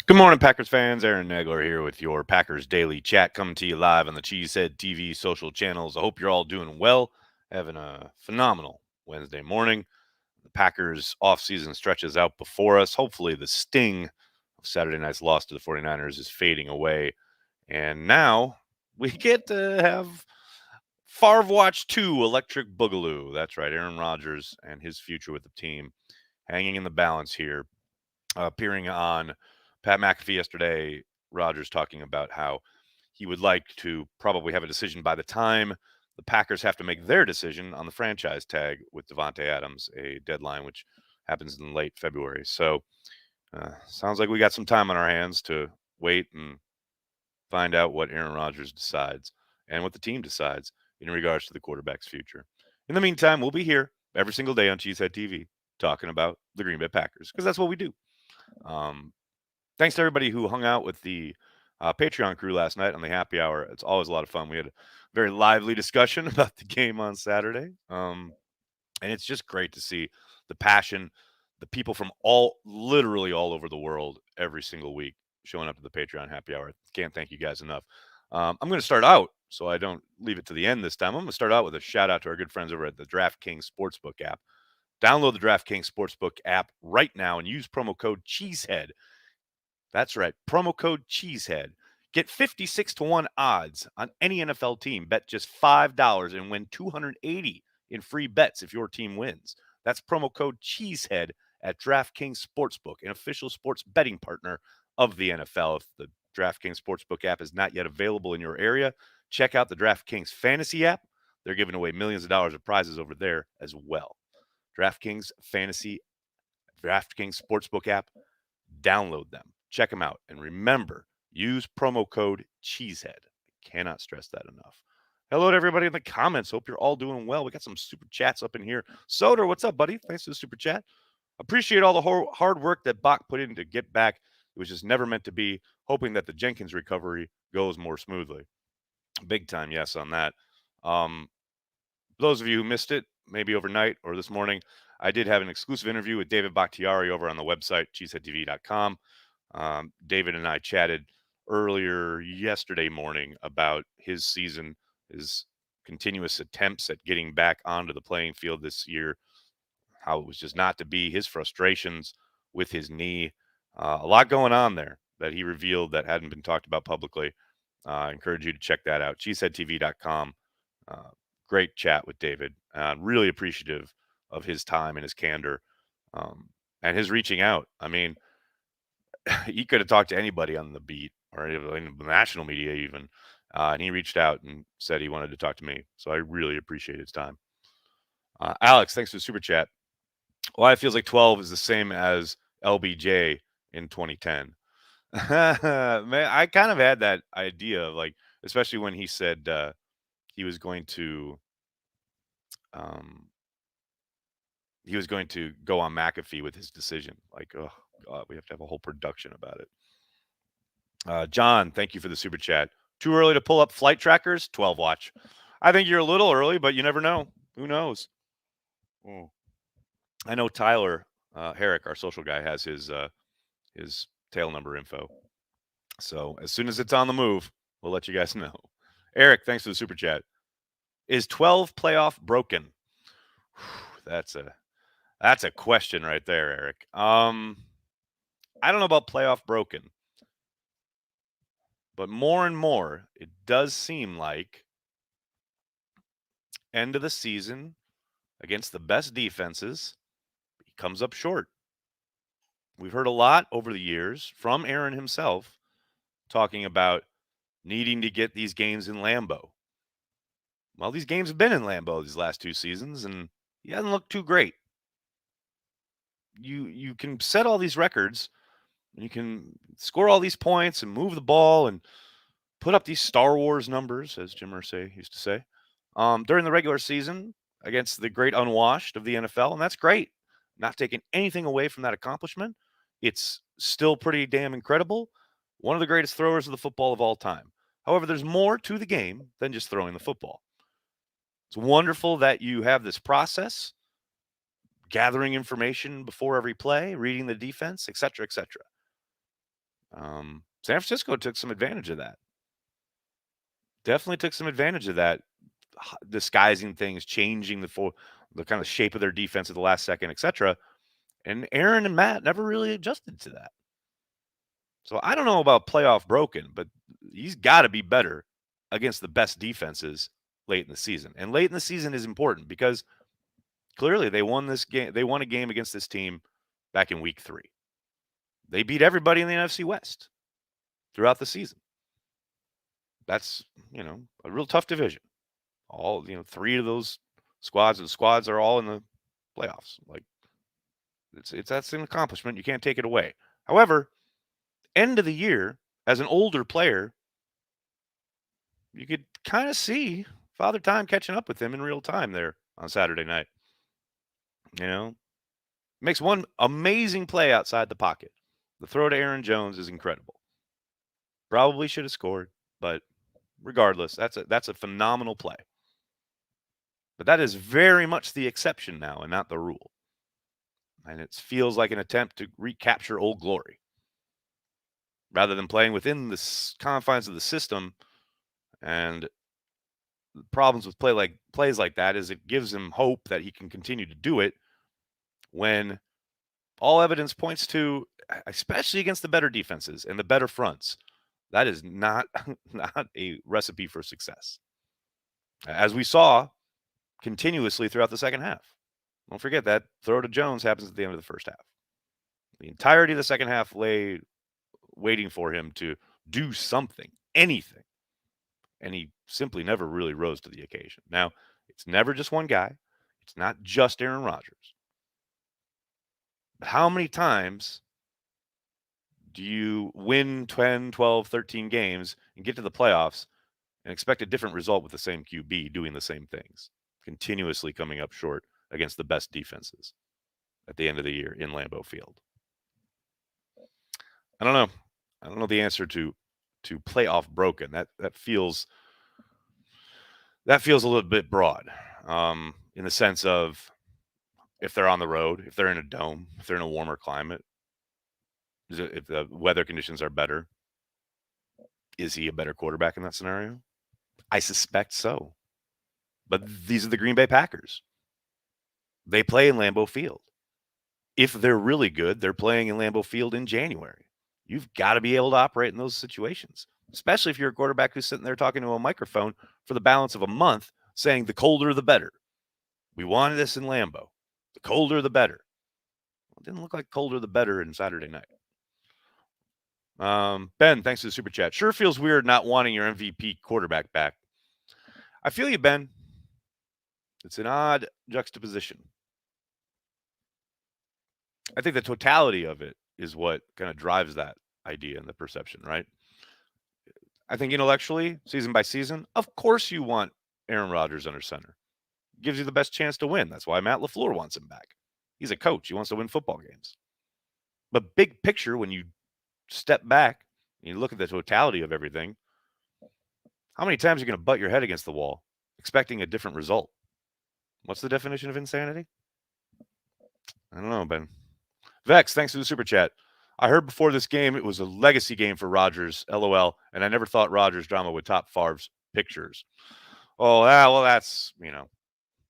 Good morning, Packers fans. Aaron Nagler here with your Packers Daily Chat, coming to you live on the Cheesehead TV social channels. I hope you're all doing well, having a phenomenal Wednesday morning. The Packers offseason stretches out before us. Hopefully, the sting of Saturday night's loss to the 49ers is fading away. And now we get to have Favre Watch 2 Electric Boogaloo. That's right, Aaron Rodgers and his future with the team hanging in the balance here, appearing on Pat McAfee yesterday. Rodgers talking about how he would like to probably have a decision by the time the Packers have to make their decision on the franchise tag with Davante Adams, a deadline which happens in late February. So, sounds like we got some time on our hands to wait and find out what Aaron Rodgers decides and what the team decides in regards to the quarterback's future. In the meantime, we'll be here every single day on Cheesehead TV talking about the Green Bay Packers because that's what we do. Um, Thanks to everybody who hung out with the Patreon crew last night on the happy hour. It's always a lot of fun. We had a very lively discussion about the game on Saturday. And it's just great to see the passion, the people from literally all over the world every single week showing up to the Patreon happy hour. Can't thank you guys enough. I'm going to start out so I don't leave it to the end this time. I'm going to start out with a shout out to our good friends over at the DraftKings Sportsbook app. Download the DraftKings Sportsbook app right now and use promo code CHEESEHEAD. That's right. Promo code Cheesehead. Get 56 to 1 odds on any NFL team. Bet just $5 and win 280 in free bets if your team wins. That's promo code Cheesehead at DraftKings Sportsbook, an official sports betting partner of the NFL. If the DraftKings Sportsbook app is not yet available in your area, check out the DraftKings Fantasy app. They're giving away millions of dollars of prizes over there as well. DraftKings Sportsbook app. Download them. Check them out. And remember, use promo code CHEESEHEAD. I cannot stress that enough. Hello to everybody in the comments. Hope you're all doing well. We got some super chats up in here. Soder, what's up, buddy? Thanks for the super chat. Appreciate all the hard work that Bach put in to get back. It was just never meant to be. Hoping that the Jenkins recovery goes more smoothly. Big time yes on that. Those of you who missed it, maybe overnight or this morning, I did have an exclusive interview with David Bakhtiari over on the website, cheeseheadtv.com. David and I chatted earlier yesterday morning about his season, his continuous attempts at getting back onto the playing field this year, how it was just not to be, his frustrations with his knee. A lot going on there that he revealed that hadn't been talked about publicly. I encourage you to check that out, cheeseheadtv.com. Great chat with David. Really appreciative of his time and his candor, and his reaching out. I mean, he could have talked to anybody on the beat or in the national media even, and he reached out and said he wanted to talk to me. So I really appreciate his time. Alex, thanks for the super chat. Why it feels like 12 is the same as LBJ in 2010. Man, I kind of had that idea of like, especially when he said he was going to um, go on McAfee with his decision. Like, oh God, we have to have a whole production about it. John, thank you for the super chat. Too early to pull up flight trackers? 12 watch. I think you're a little early, but you never know. Who knows? Oh. I know Tyler Herrick, our social guy, has his tail number info. So as soon as it's on the move, we'll let you guys know. Eric, thanks for the super chat. Is 12 playoff broken? That's a question right there, Eric. I don't know about playoff broken, but more and more, it does seem like end of the season against the best defenses, he comes up short. We've heard a lot over the years from Aaron himself talking about needing to get these games in Lambeau. Well, these games have been in Lambeau these last 2 seasons, and he hasn't looked too great. You can set all these records, and you can score all these points and move the ball and put up these Star Wars numbers, as Jim Irsay used to say, during the regular season against the great unwashed of the NFL, and that's great. Not taking anything away from that accomplishment. It's still pretty damn incredible. One of the greatest throwers of the football of all time. However, there's more to the game than just throwing the football. It's wonderful that you have this process, gathering information before every play, reading the defense, etc., etc. San Francisco took some advantage of that. Definitely took some advantage of that, disguising things, changing the kind of shape of their defense at the last second, etc. And Aaron and Matt never really adjusted to that. So I don't know about playoff broken, but he's got to be better against the best defenses late in the season. And late in the season is important because clearly they won this game. They won a game against this team back in week 3. They beat everybody in the NFC West throughout the season. That's, a real tough division. All, 3 of those squads, the squads are all in the playoffs. Like that's an accomplishment. You can't take it away. However, end of the year, as an older player, you could kind of see Father Time catching up with him in real time there on Saturday night. Makes one amazing play outside the pocket. The throw to Aaron Jones is incredible. Probably should have scored, but regardless, that's a phenomenal play. But that is very much the exception now and not the rule. And it feels like an attempt to recapture old glory rather than playing within the confines of the system. And the problems with plays like that is it gives him hope that he can continue to do it when all evidence points to, especially against the better defenses and the better fronts, that is not a recipe for success. As we saw continuously throughout the second half. Don't forget that throw to Jones happens at the end of the first half. The entirety of the second half lay waiting for him to do something, anything. And he simply never really rose to the occasion. Now, it's never just one guy. It's not just Aaron Rodgers. But how many times do you win 10, 12, 13 games and get to the playoffs and expect a different result with the same QB doing the same things, continuously coming up short against the best defenses at the end of the year in Lambeau Field? I don't know. I don't know the answer to playoff broken. That feels a little bit broad, in the sense of if they're on the road, if they're in a dome, if they're in a warmer climate, if the weather conditions are better, is he a better quarterback in that scenario? I suspect so. But these are the Green Bay Packers. They play in Lambeau Field. If they're really good, they're playing in Lambeau Field in January. You've got to be able to operate in those situations, especially if you're a quarterback who's sitting there talking to a microphone for the balance of a month saying the colder the better. We wanted this in Lambeau. The colder the better. Well, it didn't look like colder the better in Saturday night. Ben, thanks for the super chat. Sure feels weird not wanting your MVP quarterback back. I feel you, Ben. It's an odd juxtaposition. I think the totality of it is what kind of drives that idea and the perception, right? I think intellectually, season by season, of course you want Aaron Rodgers under center. Gives you the best chance to win. That's why Matt LaFleur wants him back. He's a coach. He wants to win football games. But big picture, when you step back and you look at the totality of everything, how many times are you going to butt your head against the wall expecting a different result? What's the definition of insanity? I don't know, Ben. Vex, thanks for the super chat. I heard before this game it was a legacy game for Rodgers, LOL, and I never thought Rodgers' drama would top Favre's pictures. Oh, well, that's,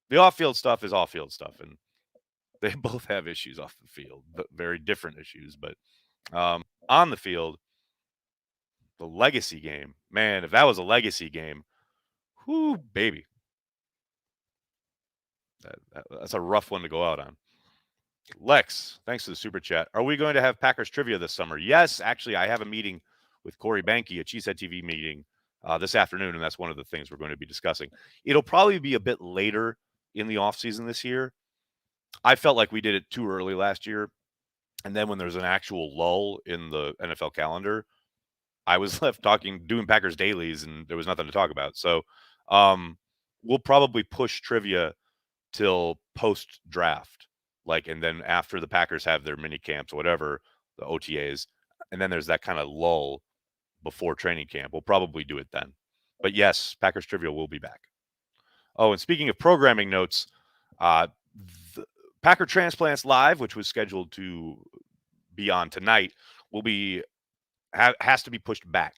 the off-field stuff is off-field stuff, and they both have issues off the field, but very different issues. But on the field, the legacy game, man, if that was a legacy game, whoo, baby. That's a rough one to go out on. Lex, thanks for the super chat. Are we going to have Packers trivia this summer? Yes, actually, I have a meeting with Corey Banke, a Cheesehead TV meeting this afternoon, and that's one of the things we're going to be discussing. It'll probably be a bit later in the offseason this year. I felt like we did it too early last year, and then when there's an actual lull in the NFL calendar, I was left doing Packers dailies, and there was nothing to talk about. So we'll probably push trivia till post-draft. And then after the Packers have their mini camps or whatever, the OTAs, and then there's that kind of lull before training camp. We'll probably do it then. But yes, Packers trivia will be back. Oh, and speaking of programming notes, the Packer Transplants Live, which was scheduled to be on tonight, will be has to be pushed back.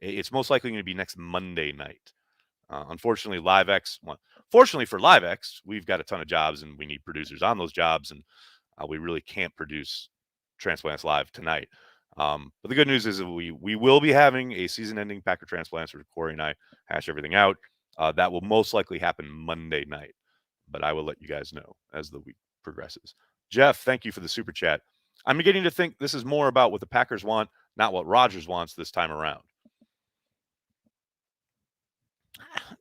It's most likely going to be next Monday night. Unfortunately, fortunately for LiveX, we've got a ton of jobs and we need producers on those jobs, and we really can't produce Transplants Live tonight. But the good news is that we will be having a season-ending Packer Transplants where Corey and I hash everything out. That will most likely happen Monday night, but I will let you guys know as the week progresses. Jeff, thank you for the super chat. I'm beginning to think this is more about what the Packers want, not what Rodgers wants this time around.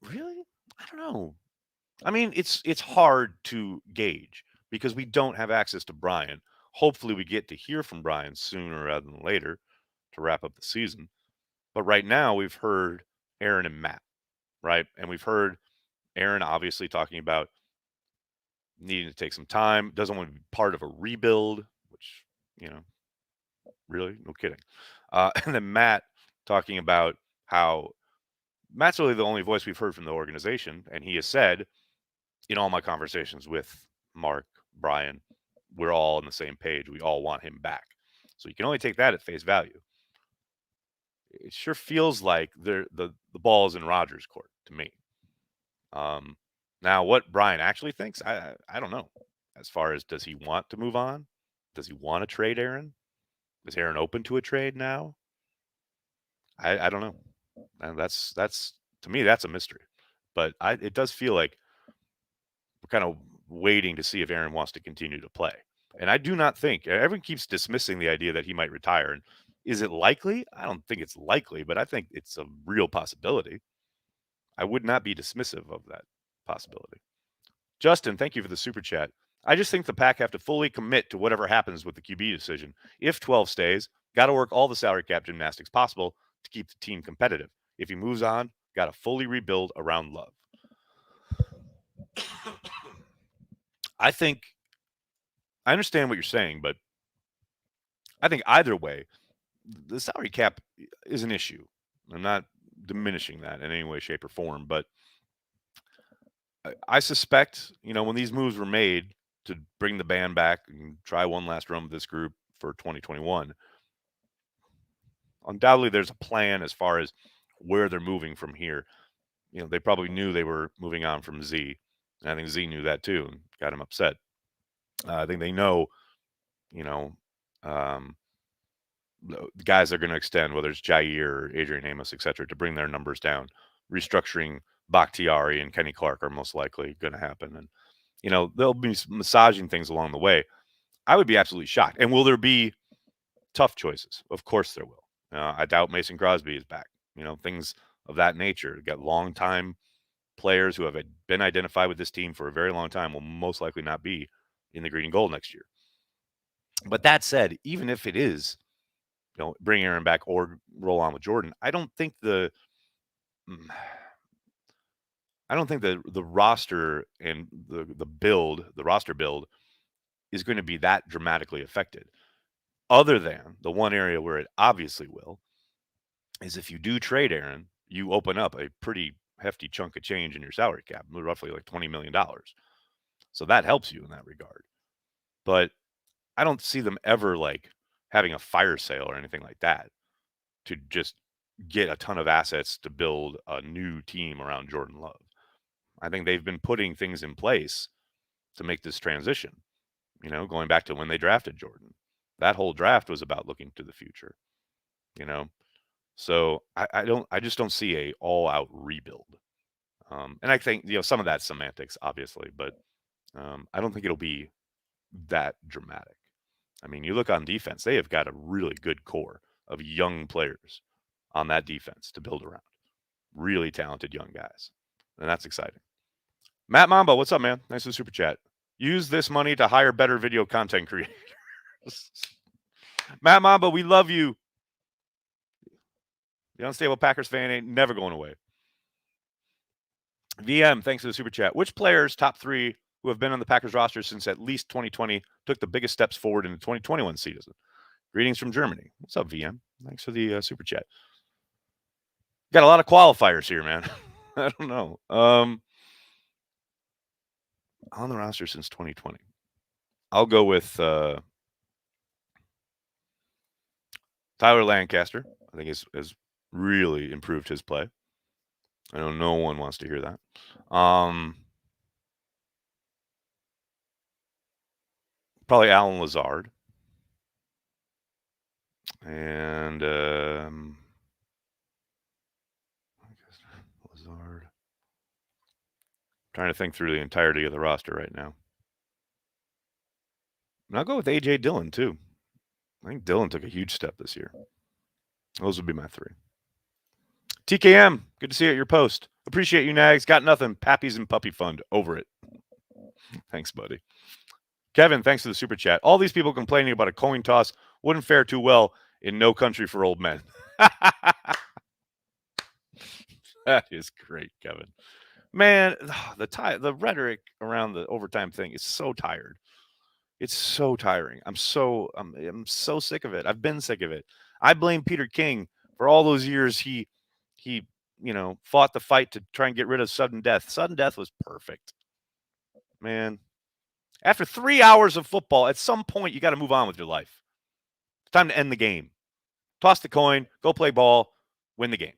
Really? I don't know. I mean, it's hard to gauge because we don't have access to Brian. Hopefully, we get to hear from Brian sooner rather than later to wrap up the season. But right now, we've heard Aaron and Matt, right? And we've heard Aaron obviously talking about needing to take some time, doesn't want to be part of a rebuild, which, really, no kidding. And then Matt talking about how Matt's really the only voice we've heard from the organization. And he has said, in all my conversations with Mark, Brian, we're all on the same page. We all want him back. So you can only take that at face value. It sure feels like the ball is in Rodgers' court to me. Now, what Brian actually thinks, I don't know. As far as does he want to move on? Does he want to trade Aaron? Is Aaron open to a trade now? I don't know. And that's to me that's a mystery. But it does feel like we're kind of waiting to see if Aaron wants to continue to play. And I do not think everyone keeps dismissing the idea that he might retire. And is it likely? I don't think it's likely, but I think it's a real possibility. I would not be dismissive of that possibility. Justin, thank you for the super chat. I just think the Pack have to fully commit to whatever happens with the QB decision. If 12 stays, got to work all the salary cap gymnastics possible to keep the team competitive. If he moves on, got to fully rebuild around Love. I think I understand what you're saying, but I think either way, the salary cap is an issue. I'm not diminishing that in any way, shape, or form, but I suspect, when these moves were made to bring the band back and try one last run with this group for 2021, undoubtedly there's a plan as far as where they're moving from here. They probably knew they were moving on from Z. And I think Z knew that too and got him upset. I think they know, um, the guys they're going to extend, whether it's Jair or Adrian Amos, et cetera, to bring their numbers down. Restructuring Bakhtiari and Kenny Clark are most likely going to happen. And, they'll be massaging things along the way. I would be absolutely shocked. And will there be tough choices? Of course there will. I doubt Mason Crosby is back. Things of that nature. You've got long-time players who have been identified with this team for a very long time will most likely not be in the green and gold next year. But that said, even if it is, bring Aaron back or roll on with Jordan, I don't think the roster and the roster build is going to be that dramatically affected. Other than the one area where it obviously will is if you do trade Aaron, you open up a pretty hefty chunk of change in your salary cap, roughly like $20 million. So that helps you in that regard. But I don't see them ever like having a fire sale or anything like that to just get a ton of assets to build a new team around Jordan Love. I think they've been putting things in place to make this transition, going back to when they drafted Jordan. That whole draft was about looking to the future, So I just don't see a all out rebuild. And I think, some of that's semantics, obviously, but I don't think it'll be that dramatic. I mean, you look on defense, they have got a really good core of young players on that defense to build around. Really talented young guys. And that's exciting. Matt Mamba, what's up, man? Thanks for the super chat. Use this money to hire better video content creators. Matt Mamba, we love you. The unstable Packers fan ain't never going away. VM, thanks for the super chat. Which players, top 3, who have been on the Packers roster since at least 2020, took the biggest steps forward in the 2021 season? Greetings from Germany. What's up, VM? Thanks for the super chat. Got a lot of qualifiers here, man. I don't know. On the roster since 2020. I'll go with top Tyler Lancaster, I think, has really improved his play. I know no one wants to hear that. Probably Alan Lazard. And Lazard. Trying to think through the entirety of the roster right now. And I'll go with A.J. Dillon, too. I think Dillon took a huge step this year. Those would be my three. TKM, good to see you at your post. Appreciate you, Nags. Got nothing. Pappies and Puppy Fund. Over it. Thanks, buddy. Kevin, thanks for the super chat. All these people complaining about a coin toss wouldn't fare too well in No Country for Old Men. That is great, Kevin. Man, the rhetoric around the overtime thing is so tired. It's so tiring. I'm so sick of it. I've been sick of it. I blame Peter King for all those years he fought the fight to try and get rid of sudden death. Sudden death was perfect. Man, after 3 hours of football, at some point you got to move on with your life. It's time to end the game. Toss the coin, go play ball, win the game.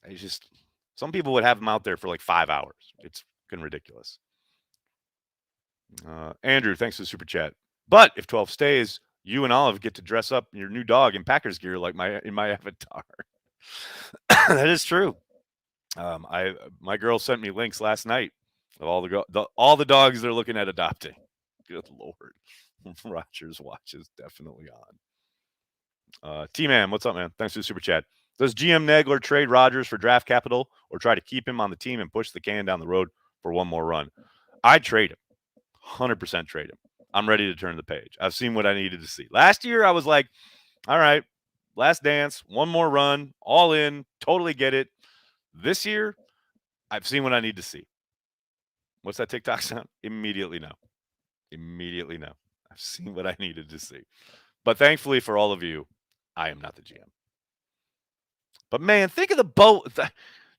It's just some people would have them out there for like 5 hours. It's fucking ridiculous. Andrew, thanks for the super chat. But if 12 stays, you and Olive get to dress up your new dog in Packers gear like in my avatar. That is true. My girl sent me links last night of all the dogs they're looking at adopting. Good Lord. Rogers watch is definitely on. T-Man, what's up, man? Thanks for the super chat. Does GM Nagler trade Rodgers for draft capital or try to keep him on the team and push the can down the road for one more run? I'd trade him. 100% trade him. I'm ready to turn the page. I've seen what I needed to see. Last year, I was like, all right, last dance, one more run, all in, totally get it. This year, I've seen what I need to see. What's that TikTok sound? Immediately no. Immediately no. I've seen what I needed to see. But thankfully for all of you, I am not the GM. But man, think of the boat.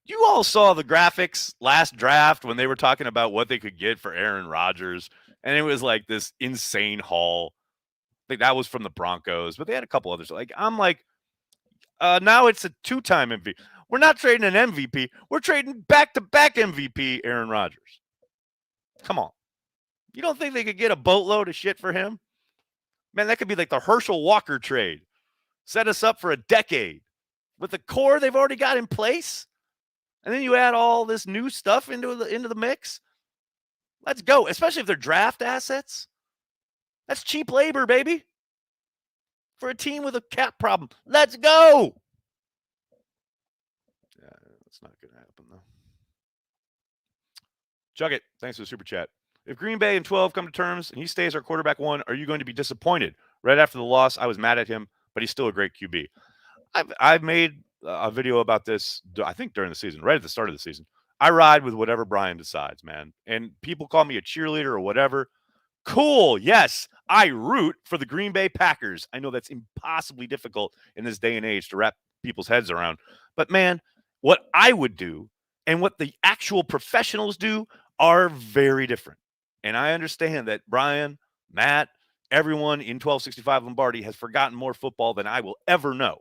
You all saw the graphics last draft when they were talking about what they could get for Aaron Rodgers. And it was like this insane haul. I think that was from the Broncos, but they had a couple others. I'm like, now it's a 2-time MVP. We're not trading an MVP. We're trading back-to-back MVP Aaron Rodgers. Come on. You don't think they could get a boatload of shit for him? Man, that could be like the Herschel Walker trade. Set us up for a decade. With the core they've already got in place, and then you add all this new stuff into the mix. Let's go, especially if they're draft assets. That's cheap labor, baby. For a team with a cap problem. Let's go. Yeah, that's not going to happen, though. Chug it. Thanks for the super chat. If Green Bay and 12 come to terms and he stays our quarterback one, are you going to be disappointed? Right after the loss, I was mad at him, but he's still a great QB. I've made a video about this, I think during the season, right at the start of the season. I ride with whatever Brian decides, man. And people call me a cheerleader or whatever. Cool. Yes, I root for the Green Bay Packers. I know that's impossibly difficult in this day and age to wrap people's heads around. But, man, what I would do and what the actual professionals do are very different. And I understand that Brian, Matt, everyone in 1265 Lombardi has forgotten more football than I will ever know.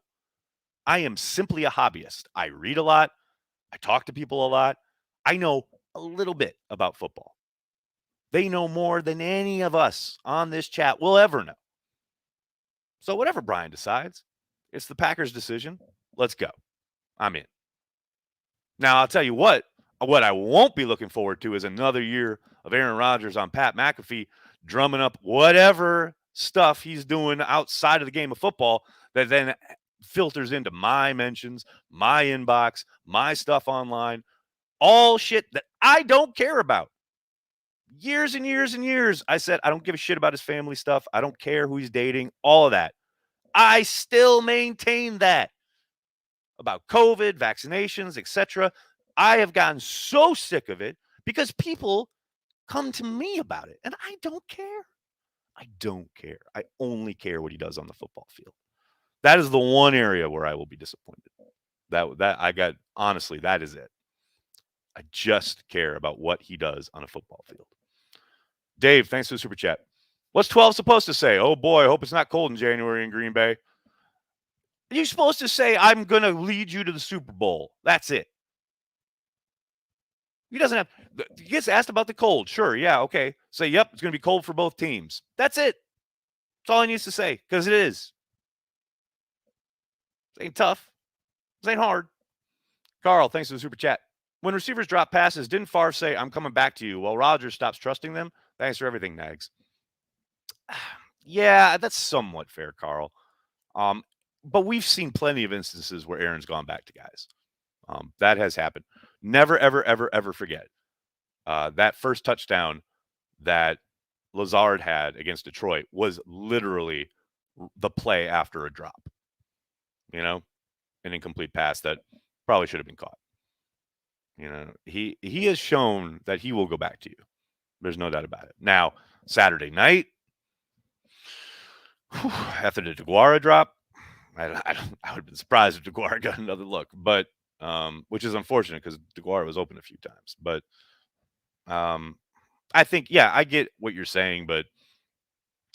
I am simply a hobbyist. I read a lot. I talk to people a lot. I know a little bit about football. They know more than any of us on this chat will ever know. So whatever Brian decides, it's the Packers' decision. Let's go. I'm in. Now, I'll tell you what I won't be looking forward to is another year of Aaron Rodgers on Pat McAfee drumming up whatever stuff he's doing outside of the game of football that then filters into my mentions, my inbox, my stuff online, all shit that I don't care about. Years and years and years, I said, I don't give a shit about his family stuff. I don't care who he's dating, all of that. I still maintain that about COVID, vaccinations, etc. I have gotten so sick of it because people come to me about it, and I don't care. I don't care. I only care what he does on the football field. That is the one area where I will be disappointed. Honestly, that is it. I just care about what he does on a football field. Dave, thanks for the super chat. What's 12 supposed to say? Oh boy, I hope it's not cold in January in Green Bay. You're supposed to say, I'm going to lead you to the Super Bowl. That's it. He doesn't have, he gets asked about the cold. Sure, yeah, okay. Say, yep, it's going to be cold for both teams. That's it. That's all he needs to say, because it is. It ain't tough. It ain't hard. Carl, thanks for the super chat. When receivers drop passes, didn't Favre say, I'm coming back to you, while Rodgers stops trusting them? Thanks for everything, Nags. Yeah, that's somewhat fair, Carl. But we've seen plenty of instances where Aaron's gone back to guys. That has happened. Never, ever, ever, ever forget that first touchdown that Lazard had against Detroit was literally the play after a drop. You know, an incomplete pass that probably should have been caught. You know, he has shown that he will go back to you. There's no doubt about it. Now, Saturday night, after the DeGuara drop, I would have been surprised if DeGuara got another look, but which is unfortunate because DeGuara was open a few times. But I think, yeah, I get what you're saying, but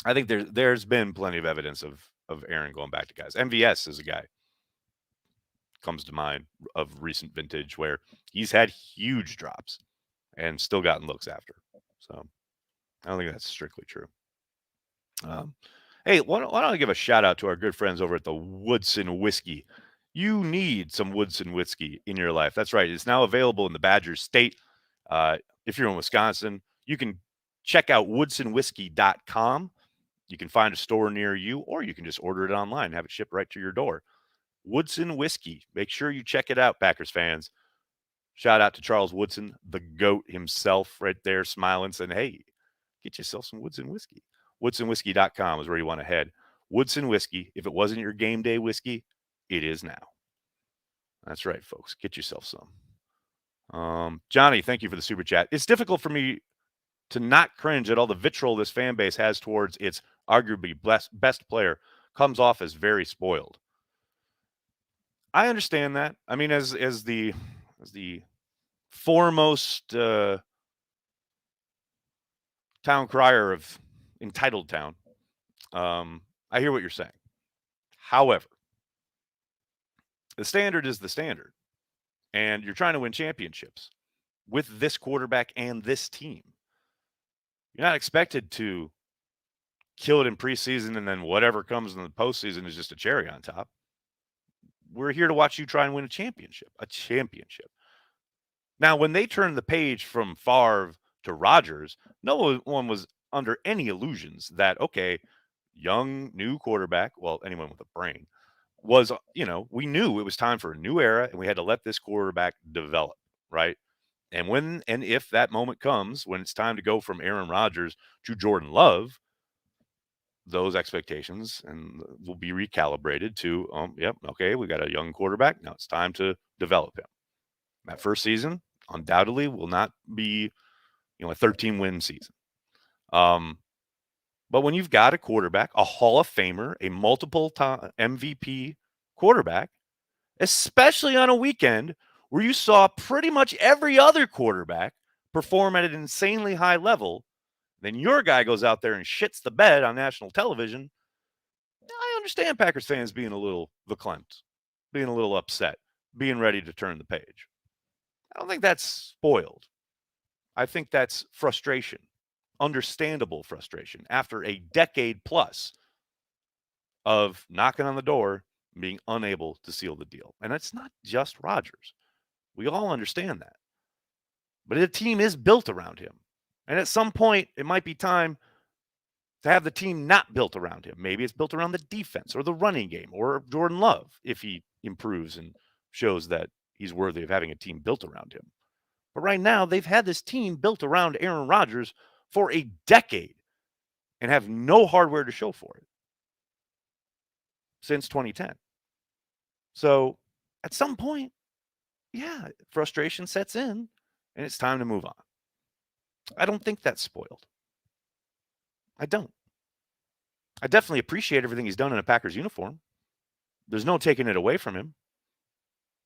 I think there's been plenty of evidence of Aaron going back to guys. MVS is a guy comes to mind of recent vintage where he's had huge drops and still gotten looks after. So I don't think that's strictly true. Hey, why don't I give a shout out to our good friends over at the Woodson Whiskey? You need some Woodson Whiskey in your life. That's right. It's now available in the Badger State. If you're in Wisconsin, you can check out woodsonwhiskey.com. You can find a store near you, or you can just order it online and have it shipped right to your door. Woodson Whiskey. Make sure you check it out, Packers fans. Shout out to Charles Woodson, the GOAT himself, right there, smiling, saying, hey, get yourself some Woodson Whiskey. WoodsonWhiskey.com is where you want to head. Woodson Whiskey. If it wasn't your game day whiskey, it is now. That's right, folks. Get yourself some. Johnny, thank you for the super chat. It's difficult for me to not cringe at all the vitriol this fan base has towards its arguably best player. Comes off as very spoiled. I understand that. I mean, as the foremost town crier of entitled town, I hear what you're saying. However, the standard is the standard, and you're trying to win championships with this quarterback and this team. You're not expected to kill it in preseason and then whatever comes in the postseason is just a cherry on top. We're here to watch you try and win a championship. Now, when they turned the page from Favre to Rodgers, no one was under any illusions that, okay, young, new quarterback, well, anyone with a brain, was, we knew it was time for a new era and we had to let this quarterback develop, right? And when and if that moment comes when it's time to go from Aaron Rodgers to Jordan Love, those expectations and will be recalibrated to, yep, okay, we got a young quarterback. Now it's time to develop him. That first season undoubtedly will not be, a 13-win season. But when you've got a quarterback, a Hall of Famer, a multiple MVP quarterback, especially on a weekend where you saw pretty much every other quarterback perform at an insanely high level, then your guy goes out there and shits the bed on national television. I understand Packers fans being a little verklempt, being a little upset, being ready to turn the page. I don't think that's spoiled. I think that's frustration, understandable frustration after a decade plus of knocking on the door and being unable to seal the deal. And it's not just Rodgers. We all understand that. But the team is built around him. And at some point, it might be time to have the team not built around him. Maybe it's built around the defense or the running game or Jordan Love if he improves and shows that he's worthy of having a team built around him. But right now, they've had this team built around Aaron Rodgers for a decade and have no hardware to show for it since 2010. So at some point, yeah, frustration sets in and it's time to move on. I don't think that's spoiled. I don't. I definitely appreciate everything he's done in a Packers uniform. There's no taking it away from him.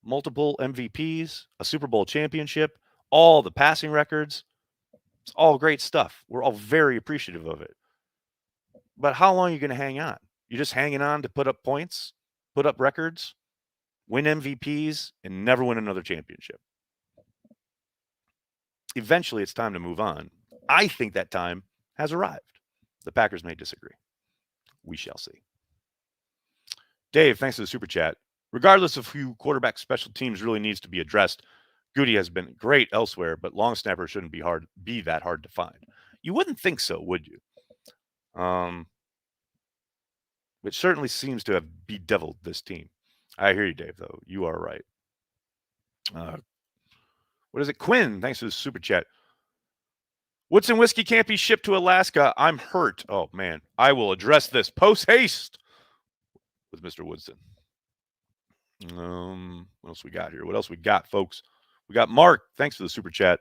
Multiple MVPs, a Super Bowl championship, all the passing records. It's all great stuff. We're all very appreciative of it. But how long are you going to hang on? You're just hanging on to put up points, put up records, win MVPs, and never win another championship. Eventually, it's time to move on. I think that time has arrived. The Packers may disagree. We shall see. Dave, thanks for the super chat. Regardless of who quarterback special teams really needs to be addressed, Goody has been great elsewhere, but long snapper shouldn't be that hard to find. You wouldn't think so, would you? Which certainly seems to have bedeviled this team. I hear you, Dave, though. You are right. What is it? Quinn, thanks for the super chat. Woodson whiskey can't be shipped to Alaska. I'm hurt. Oh, man. I will address this post haste with Mr. Woodson. What else we got here? What else we got, folks? We got Mark. Thanks for the super chat.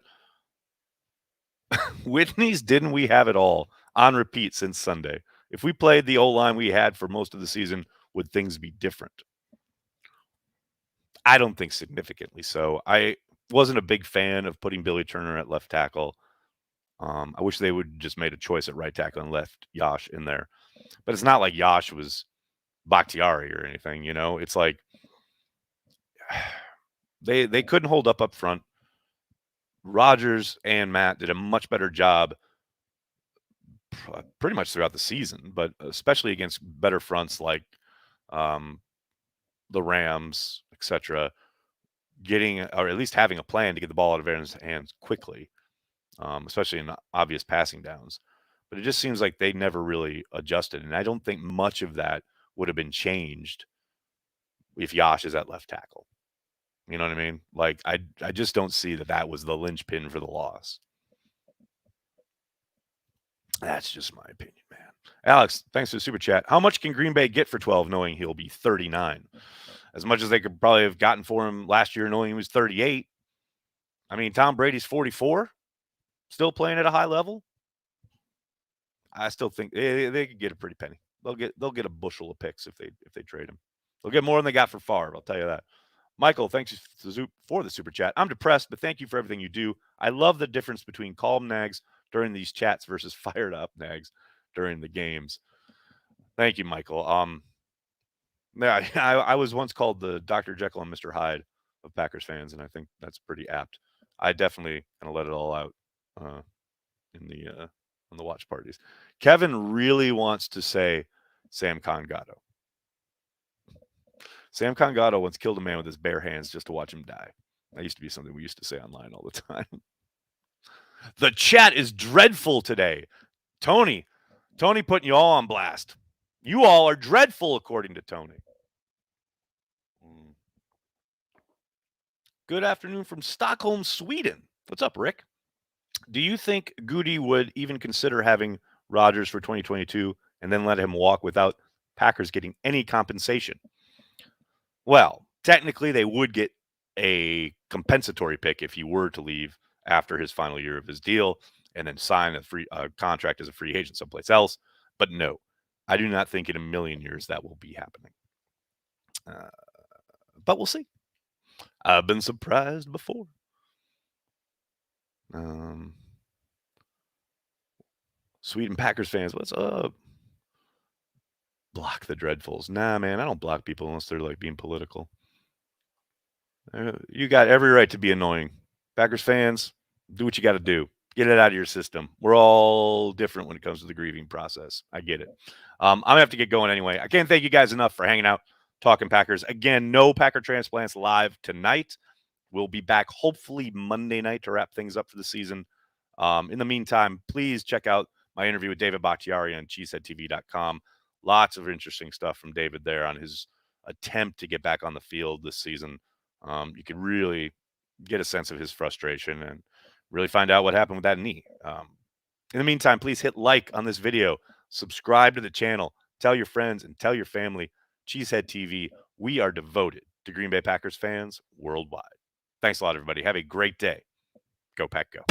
Whitney's Didn't We Have It All on repeat since Sunday. If we played the O-line we had for most of the season, would things be different? I don't think significantly so. I wasn't a big fan of putting Billy Turner at left tackle. I wish they would just made a choice at right tackle and left Yash in there. But it's not like Yash was Bakhtiari or anything, you know? It's like they couldn't hold up front. Rodgers and Matt did a much better job pretty much throughout the season, but especially against better fronts like the Rams, etc., getting or at least having a plan to get the ball out of Aaron's hands quickly, especially in obvious passing downs. But it just seems like they never really adjusted, and I don't think much of that would have been changed if Yash is at left tackle. You know what I mean? Like, I just don't see that was the linchpin for the loss. That's just my opinion, man. Alex, thanks for the super chat. How much can Green Bay get for 12 knowing he'll be 39? As much as they could probably have gotten for him last year knowing he was 38. I mean, Tom Brady's 44, still playing at a high level. I still think they could get a pretty penny. They'll get a bushel of picks if they trade him. They'll get more than they got for Favre, I'll tell you that. Michael, thanks for the super chat. I'm depressed, but thank you for everything you do. I love the difference between calm nags during these chats versus fired up nags during the games. Thank you, Michael. Yeah, I was once called the Dr. Jekyll and Mr. Hyde of Packers fans, and I think that's pretty apt. I definitely kind of let it all out in the watch parties. Kevin really wants to say Sam Congatto. Sam Congatto once killed a man with his bare hands just to watch him die. That used to be something we used to say online all the time. The chat is dreadful today. Tony putting you all on blast. You all are dreadful, according to Tony. Good afternoon from Stockholm, Sweden. What's up, Rick? Do you think Goody would even consider having Rodgers for 2022 and then let him walk without Packers getting any compensation? Well, technically they would get a compensatory pick if he were to leave after his final year of his deal and then sign a contract as a free agent someplace else. But no, I do not think in a million years that will be happening. But we'll see. I've been surprised before. Sweden Packers fans, what's up? Block the dreadfuls. Nah, man, I don't block people unless they're like being political. You got every right to be annoying. Packers fans, do what you got to do. Get it out of your system. We're all different when it comes to the grieving process. I get it. I'm going to have to get going anyway. I can't thank you guys enough for hanging out, talking Packers. Again, no Packer Transplants live tonight. We'll be back hopefully Monday night to wrap things up for the season. In the meantime, please check out my interview with David Bakhtiari on cheeseheadtv.com. Lots of interesting stuff from David there on his attempt to get back on the field this season. You can really get a sense of his frustration and really find out what happened with that knee. In the meantime, please hit like on this video, subscribe to the channel, tell your friends and tell your family. Cheesehead TV, we are devoted to Green Bay Packers fans worldwide. Thanks a lot, everybody. Have a great day. Go Pack, go.